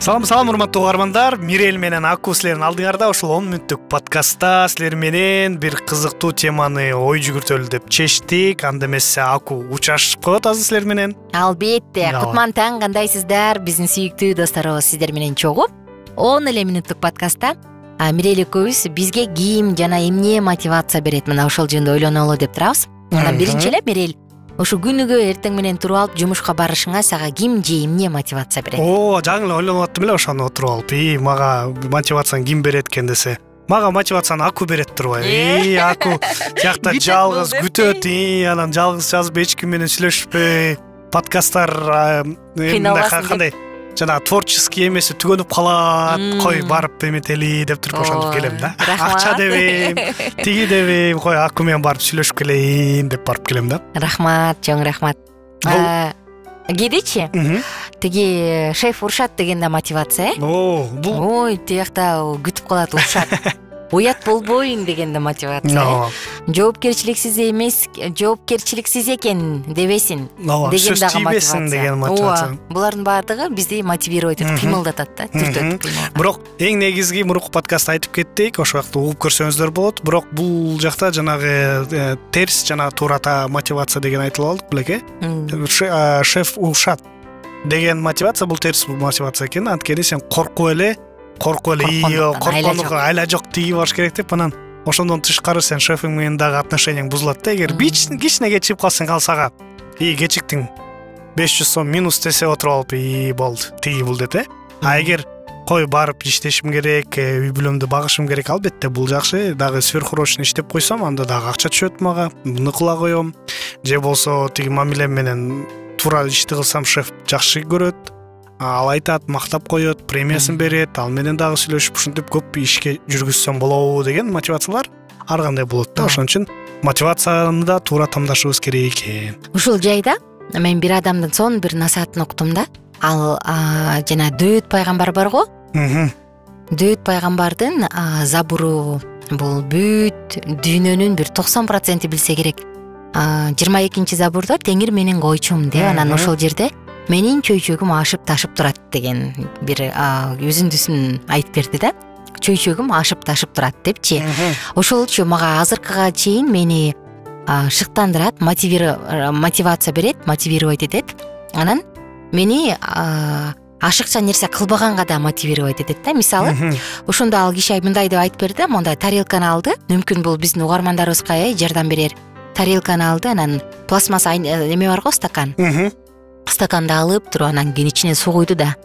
Салам урматтуу угармандар, Мирель менен Аку силердин алдыңарда ушул 10 мүнөттүк подкастта силер менен бир кызыктуу теманы ой жүгүртөлү деп чечтик. Анда эмесе Аку учашып коет азыр силер менен. Албетте, кутман таң, кандайсыздар? Биздин сүйүктүү досторубуз сиздер менен чогуу 10 эле мүнөттүк подкастта Мирель экөөбүз бизге ким жана эмне мотивация берет, мына ошол жөнүндө ойлонолу деп турабыз. Анан биринчи эле Мирель, ушу күнүгө эртең менен туруп алып жумушка барышыңа сага ким же эмне мотивация берет? Жаңы эле ойлонуп аттым эле ошону отуруп алып. Мага мотивацияны ким берет экен десе. Мага мотивацияны Аку берет турбайбы. Аку жакта жалгыз күтөт, анан жалгыз жазып эч ким менен сүйлөшпөй, подкасттар кандай жана творческий эмеси түгөнүп калат. Кой барып эметели деп туруп ошентип келем да. Акча дебейм, тиги дебейм, кой Аку менен барып сүйлөшүп келейин деп барып келем да. Рахмат, чоң рахмат. Кедичи? Тиги шеф урушат деген да мотивация. Ой, тиякта күтүп калат, урушат. Уят болбойн деген да мотивация. Жоопкерчиликсиз эмес, жоопкерчиликсиз экен дебесин деген дагы мотивация. Булардын баардыгы бизди мотивировать этип кыймылдатат да, түртөт. Бирок эң негизги мурунку подкастта айтып кеттик, ошол жакта угуп көрсөңүздөр болот. Бирок бул жакта жанагы терс жана туурата мотивация деген айтылып алдык белек. Шеф урушат деген мотивация бул терс мотивация экен. Анткени сен коркуп эле корконуга айла жок тиги болуш керек деп, анан ошондон тышкары сен шефиң менен дагы отношенияң бузулат да. Эгер кичине кечигип калсаң, ал сага кечиктиң 500 сом минус десе отуруп алып, болду, тиги бул деп. А эгер кой барып иштешим керек, үй бүлөмдү багышым керек, албетте бул жакшы. Дагы сверхурочно иштеп койсом, анда дагы акча түшөт мага, муну кыла коем. Же болсо тиги мамилем менен туура ишти кылсам шеф жакшы көрөт. Ал айтат, мактап коет, премиясын берет, ал менен дагы сүйлөшүп ушинтип көп ишке жүргүзсөм болобу деген мотивациялар ар кандай болот да. Ошон үчүн мотивацияны да туура тамдашыбыз керек экен. Ушул жайда мен бир адамдын сонун бир насаатын уктум да. Ал жана Дөөт пайгамбар бар го. Дөөт пайгамбардын забуру бул бүт дүйнөнүн бир 90% билсе керек. 22-чи забурда теңир менин койчум деп, анан ошол жерде менин чөйчөгүм ашып ташып турат деген бир өзүндүсүн айтып берди да. Чөйчөгүм ашып ташып турат депчи. Ошолчу мага азыркыга чейин мени шыктандырат, мотивация берет, мотивировать этет. Анан мени ашыкча нерсе кылбаганга да мотивировать этет да. Мисалы, ошондо ал киши мындай деп айтып берди, мондай тарелканы алды. Мүмкүн бул биздин угармандарыбызга жардам берер. Тарелканы алды, анан пластмасса эме бар го, стакан. Стаканды алып туруп, анан кийин ичине суу куйду да.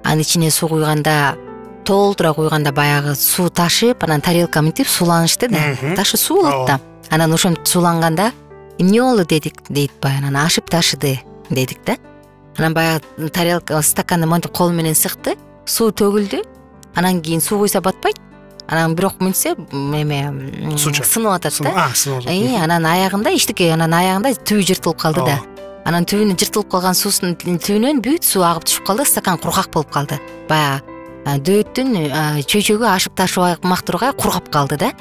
Анын ичине суу куйганда, толтура куйганда баягы суу ташып, анан тарелка мынтип сууланышты да. Ташы суу болот да. Анан ошентип сууланганда эмне болду дейт баягы, анан ашып ташыды дедик да. Анан баягы тарелка стаканды мынтип кол менен сыкты, суу төгүлдү. Анан кийин суу куйса батпайт. Анан бирок мынтсе сынып атат да. Анан аягында эчтеке, анан аягында түбү жыртылып калды да. Анан түбүнүн жыртылып калган суусунун түбүнөн бүт суу агып түшүп калды, стакан кургак болуп калды. Баягы Дөөттүн чөйчөгү ашып ташыбак тургай кургап калды да.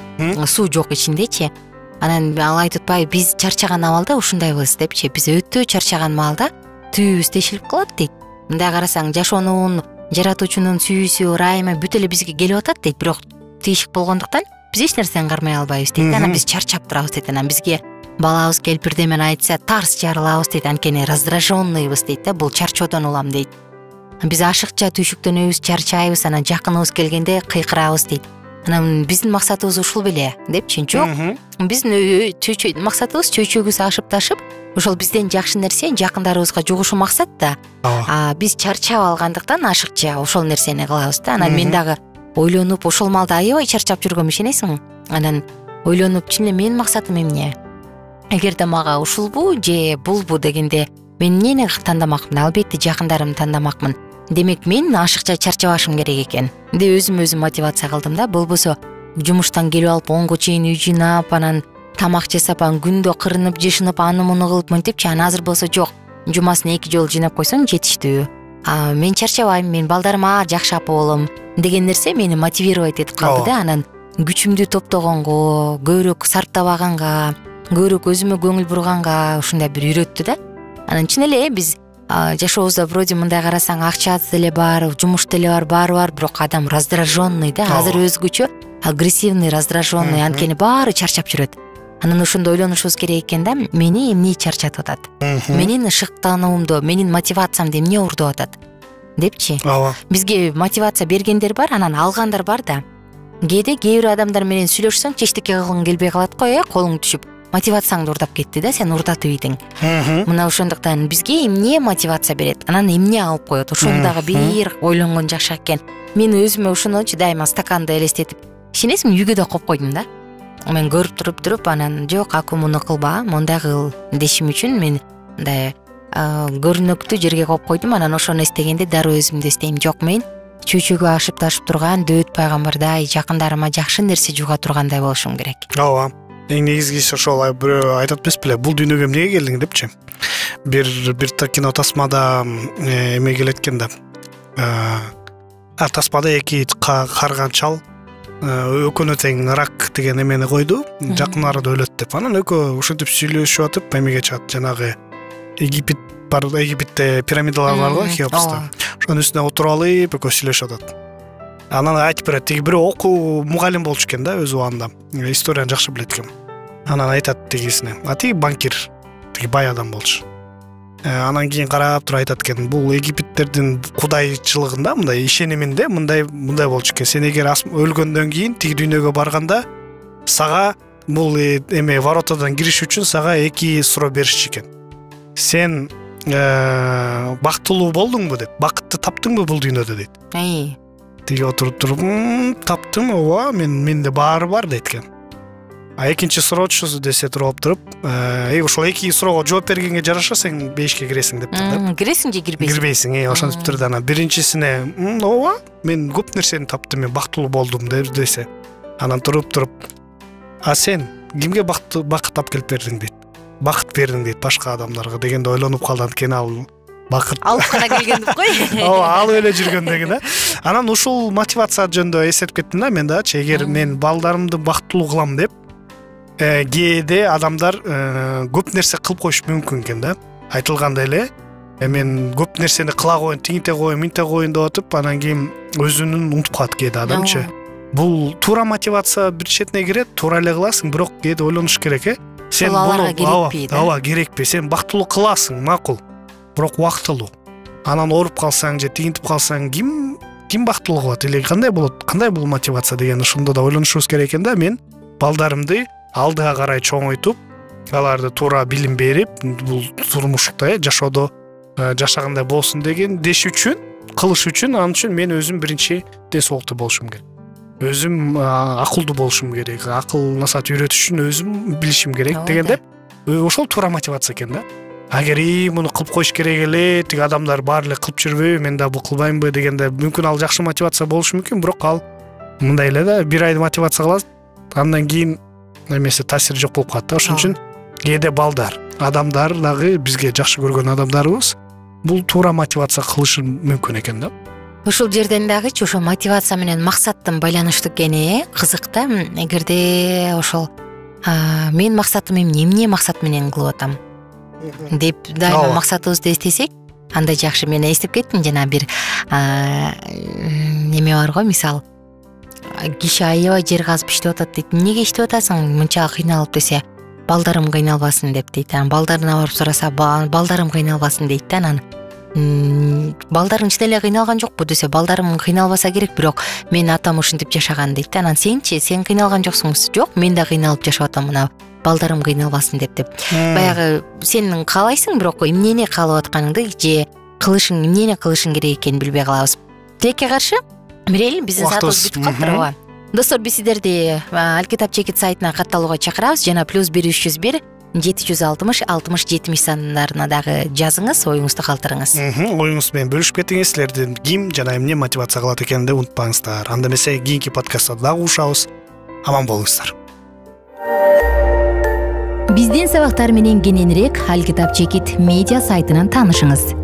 Суу жок ичиндечи. Анан ал айтып атпайбы, биз чарчаган абалда ушундайбыз депчи. Биз өтө чарчаган маалда түбүбүз тешилип калат дейт. Мындай карасаң, жашоонун, жаратуучунун сүйүүсү, ырайымы бүт эле бизге келип атат дейт. Бирок тийишик болгондуктан биз эч нерсени кармай албайбыз дейт. Анан биз чарчап турабыз дейт. Анан бизге балабыз келип бирдемени айтса, тарс жарылабыз дейт. Анткени раздраженныйбыз дейт да, бул чарчоодон улам дейт. Биз ашыкча түйшүктөнөбүз, чарчайбыз, анан жакыныбыз келгенде кыйкырабыз дейт. Анан биздин максатыбыз ушул беле депчи. Жок, биздин максатыбыз чөйчөгүбүз ашып ташып, ошол бизден жакшы нерсе жакындарыбызга жугушу максат да. Биз чарчап алгандыктан ашыкча ошол нерсени кылабыз да. Анан мен дагы ойлонуп, ошол маалда аябай чарчап жүргөм, ишенесиңби? Анан ойлонуп, чын эле менин максатым эмне? Эгерде мага ушулбу же булбу дегенде мен эмнени тандамакмын? Албетте жакындарымды тандамакмын. Демек мен ашыкча чарчабашым керек экен деп өзүм мотивация кылдым да. Болбосо жумуштан келип алып 10го чейин үй жыйнап, анан тамак жасап, анан күндө кырынып, жышынып, аны муну кылып мынтипчи. Анан азыр болсо жок, жумасын 2 жолу жыйнап койсоң жетиштүү. Мен чарчабайм, мен балдарыма жакшы апа болом деген нерсе мени мотивировать этип калды да. Анан күчүмдү топтогонго, көбүрөөк сарптабаганга, көбүрөөк өзүмө көңүл бурганга ушундай бир үйрөттү да. Анан чын эле биз жашообузда вроде мындай карасаң акчасы деле бар, жумуш деле бар, баары бар, бирок адам раздраженный да, азыр өзгөчө агрессивный, раздраженный, анткени баары чарчап жүрөт. Анан ошондо ойлонушубуз керек экен да, мени эмне чарчатып атат, менин шыктануумду, менин мотивациямды эмне урдуп атат депчи. Ооба. Бизге мотивация бергендер бар, анан алгандар бар да. Кээде кээ бир адамдар менен сүйлөшсөң эчтеке кылгың келбей калат го, колуң түшүп, мотивацияңды урдап кетти да, сен урдатып ийдиң. Мына ошондуктан бизге эмне мотивация берет, анан эмне алып коет, ошону дагы бир ойлонгон жакшы экен. Мен өзүмө ошоночу дайыма стаканды элестетип, ишенесиңби, үйгө да коюп койдум да. Мен көрүп туруп анан жок, аку муну кылба, мондай кыл дешим үчүн мен мындай көрүнөктү жерге коюп койдум. Анан ошону эстегенде дароо өзүмдү эстейм, жок, мен чөйчөгө ашып ташып турган Дөөт пайгамбардай жакындарыма жакшы нерсе жуга тургандай болушум керек. Ооба. Эң негизгиси ошол, бирөө айтат эмес беле, бул дүйнөгө эмнеге келдиң депчи. Бир кино тасмада эме келет экен да. Тасмада эки карган чал экөөнө тең рак деген эмени койду, жакын арада өлөт деп. Анан экөө ушинтип сүйлөшүп атып эмеге чыгат, жанагы Египет бар, Египетте пирамидалар бар го, Хеопста. Ошонун үстүнө отуруп алып экөө сүйлөшүп атат. Анан айтып берет, тиги бирөө окуу мугалим болчу экен да, өз убагында. Историяны жакшы билет экен. Анан айтат тигисине, тиги банкир, тиги бай адам болчу. Анан кийин карап туруп айтат экен, бул египеттердин кудайчылыгында мындай ишениминде мындай болчу экен. Сен эгер өлгөндөн кийин тиги дүйнөгө барганда сага бул эме воротадан кириш үчүн сага 2 суроо беришчү экен. Сен бактылуу болдуңбу деп, бакытты таптыңбы бул дүйнөдө дейт. Тиги отуруп таптым, ооба, менде баары бар дейт экен. Экинчи суроочу десе туруп, ошол 2 суроого жооп бергенге жараша сен бейишке киресиң деп да. Киресиң же кирбейсиң? Кирбейсиң, ошентип турду. Анан биринчисине, ооба, мен көп нерсени таптым, мен бактылуу болдум десе. Анан туруп, сен кимге бакыт алып бердиң дейт. Бакыт бердиң дейт башка адамдарга дегенде ойлонуп калды, анткени ал бакыт алып гана келген деп кой. Ооба, алып эле жүргөн деген да. Анан ушул мотивация жөнүндө эсептеп кеттим да мен дагычы, эгер мен балдарымды бактылуу кылам деп, кээде адамдар көп нерсе кылып коюш мүмкүн экен да. Айтылгандай эле, мен көп нерсени кыла коеюн, тигинте коеюн, минте коеюн деп атып, анан кийин өзүнүн унутуп калат кээде адамчы. Бул туура мотивация бир четине кирет, туура эле кыласың, бирок кээде ойлонуш керек. Сен буну ооба керекпи? Сен бактылуу кыласың, макул. Бирок убактылуу. Анан ооруп калсаң же тигинтип калсаң, ким бактылуу кылат эле, кандай болот? Кандай бул мотивация деген ошондо да ойлонушубуз керек экен да. Мен балдарымды алдыга карай чоңойтуп, аларды туура билим берип, бул турмушта, жашоодо жашагандай болсун деген деш үчүн, кылыш үчүн, ал үчүн мен өзүм биринчи соолуктуу болушум керек. Өзүм акылдуу болушум керек. Акыл насаат үйрөтүш үчүн өзүм билишим керек дегенде, ошол туура мотивация экен да. Агер муну кылып коюш керек эле, тиги адамдар баары эле кылып жүрбөйбү, мен да бул кылбаймбы дегенде, мүмкүн ал жакшы мотивация болушу мүмкүн, бирок ал мындай эле да, бир ай мотивация кылат, андан кийин эмеси таасири жок болуп калат да. Ошон үчүн кээде балдар, адамдар дагы бизге жакшы көргөн адамдарыбыз бул туура мотивация кылышы мүмкүн экен да. Ушул жерден дагычы ошо мотивация менен максаттын байланыштуу экени кызык да. Эгерде ошол мен максатым эмне максат менен кылып атам деп дайыма максатыбызды эстесек, андай жакшы. Мен эстеп кеттим, жана бир неме бар го, мисалы киши аябай жер казып иштеп атат дейт. Эмнеге иштеп атасың мынча кыйналып десе, балдарым кыйналбасын деп дейт. Анан балдарына барып сураса, балдарым кыйналбасын дейт да. Анан балдарың чын эле кыйналган жокпу десе, балдарым кыйналбаса керек, бирок мен атам ушинтип жашаган дейт. Анан сенчи, сен кыйналган жоксуңбу? Жок, мен да кыйналып жашап атам, мына балдарым кыйналбасын деп. Баягы сен каалайсың, бирок эмнени каалап атканыңды же кылышың, эмнени кылышың керек экенин билбей калабыз. Тилекке каршы бирели, биздин саатыбыз бүтүп калыптыр. Достор, биз сиздерди Алкитап Чекит сайтына катталууга чакырабыз. Жана +1 301 760 60 70 сандарына дагы жазыңыз, оюңузду калтырыңыз. Оюңуз менен бөлүшүп кетиңиз. Силердин ким жана эмне мотивация кылат экенин унутпаңыздар. Анда эмесе кийинки подкастта дагы угушабыз. Аман болуңуздар. Биздин сабактар менен кененирээк Алкитап Чекит медиа сайтынан таанышыңыз.